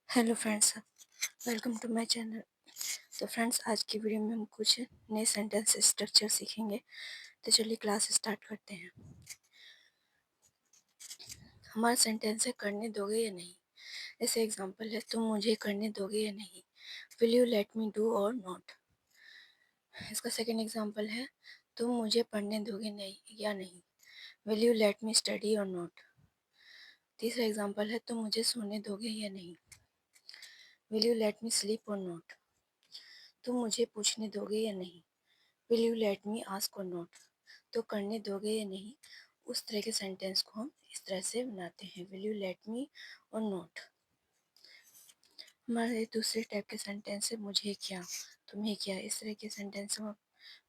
Hello friends, welcome to my channel. तो friends, आज की वीडियो में हम कुछ नए सेंटेंस स्ट्रक्चर सीखेंगे। तो चलिए क्लास स्टार्ट करते हैं। हमारा सेंटेंस है करने दोगे या नहीं। जैसे एग्जांपल है, तुम मुझे करने दोगे या नहीं। Will you let me do और नॉट। इसका सेकंड एग्जांपल है, तुम मुझे पढ़ने दोगे नहीं या नहीं। Will you let me study और नॉट। तीसरा एग्जांपल है, तुम मुझे सोने दोगे या नहीं। Will you let me sleep और नॉट। तुम मुझे पूछने दोगे या नहीं। Will you let me ask और नॉट। तो करने दोगे या नहीं, उस तरह के सेंटेंस को हम इस तरह से बनाते हैं, विल यू लेट मी और नॉट। हमारे दूसरे टाइप के सेंटेंस है, मुझे क्या, तुम्हें क्या। इस तरह के सेंटेंस हम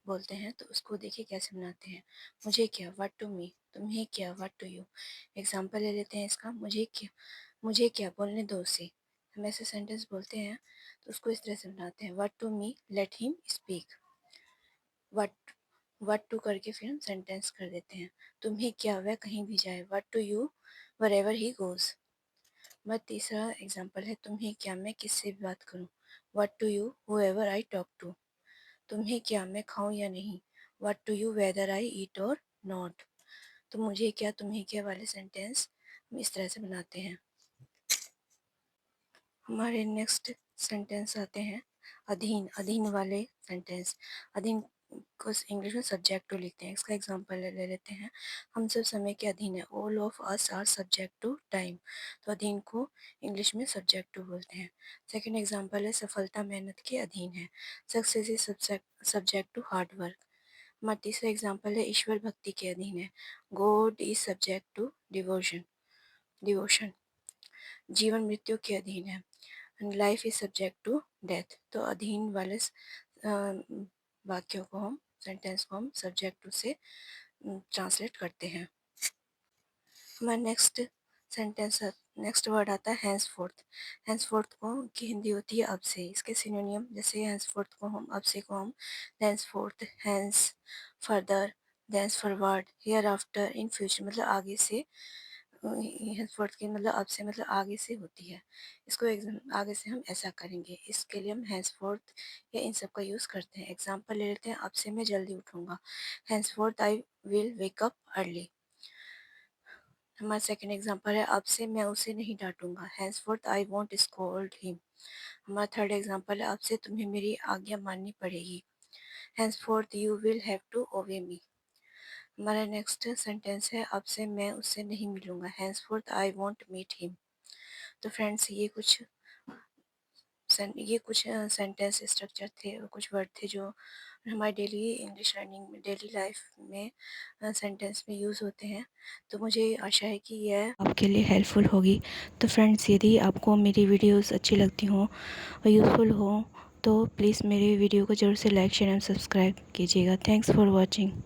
बोलते हैं, तो उसको देखिए कैसे बनाते हैं। मुझे क्या, व्हाट टू मी। तुम्हें क्या, व्हाट टू यू। एग्जाम्पल ले लेते हैं इसका, मुझे क्या बोलने दो उसे। हम ऐसे सेंटेंस बोलते हैं तो उसको इस तरह से बनाते हैं, what to me let him speak. What what to करके फिर हम सेंटेंस कर देते हैं, तुम्हें क्या, वह कहीं भी जाए। What to you wherever he goes. मैं तीसरा एग्जांपल है, तुम्हें क्या, मैं किससे भी बात करूं। What to you whoever I talk to. तुम्हें क्या, मैं खाऊं या नहीं। What to you whether I eat or not. तो मुझे क्या, तुम्हें क्या वाले सेंटेंस हम इस तरह से बनाते हैं। हमारे नेक्स्ट सेंटेंस आते हैं अधीन। अधीन वाले सेंटेंस, अधीन को इंग्लिश में सब्जेक्ट टू लिखते हैं। इसका एग्जांपल ले लेते हैं, हम सब समय के अधीन है। All of us are subject to time. तो अधीन को इंग्लिश में सब्जेक्ट टू बोलते हैं। सेकंड एग्जांपल है, सफलता मेहनत के अधीन है। Success is subject to hard work. हमारा तीसरा एग्जांपल है, ईश्वर भक्ति के अधीन है। God is subject to devotion. जीवन मृत्यु के अधीन है। Life is subject to death. तो अधीन वाले वाक्यों को हम, सेंटेंस को हम सब्जेक्ट टू से ट्रांसलेट करते हैं। हमारा नेक्स्ट वर्ड आता है हैंस फोर्थ। हैंस फोर्थ को की हिंदी होती है अब से। इसके सिनोनियम जैसे हैंस फोर्थ को हम, अब से को हम henceforth, hence further, hence forward, hereafter, in future, मतलब आगे से। हेल्पवर्ड की मतलब अब से, मतलब आगे से होती है। इसको आगे से हम ऐसा करेंगे, इसके लिए हम हैंसफोर्थ या इन सब का यूज़ करते हैं। एग्जांपल ले लेते हैं, अब से मैं जल्दी उठूंगा। Henceforth I will wake up early. हमारा सेकंड एग्जांपल है, अब से मैं उसे नहीं डांटूंगा। Henceforth I won't scold him. हमारा थर्ड एग्जांपल है, अब से तुम्हें मेरी आज्ञा माननी पड़ेगी। Henceforth you will have to obey me. हमारा नेक्स्ट सेंटेंस है, अब से मैं उससे नहीं मिलूंगा। Henceforth I won't meet him. तो फ्रेंड्स, ये कुछ सेंटेंस स्ट्रक्चर थे और कुछ वर्ड थे जो हमारी डेली इंग्लिश लर्निंग में, डेली लाइफ में सेंटेंस में यूज़ होते हैं। तो मुझे आशा है कि यह आपके लिए हेल्पफुल होगी। तो फ्रेंड्स, यदि आपको मेरी वीडियोस अच्छी लगती हों और यूज़फुल हो, तो प्लीज़ मेरे वीडियो को ज़रूर से लाइक, शेयर एंड सब्सक्राइब कीजिएगा। Thanks for watching.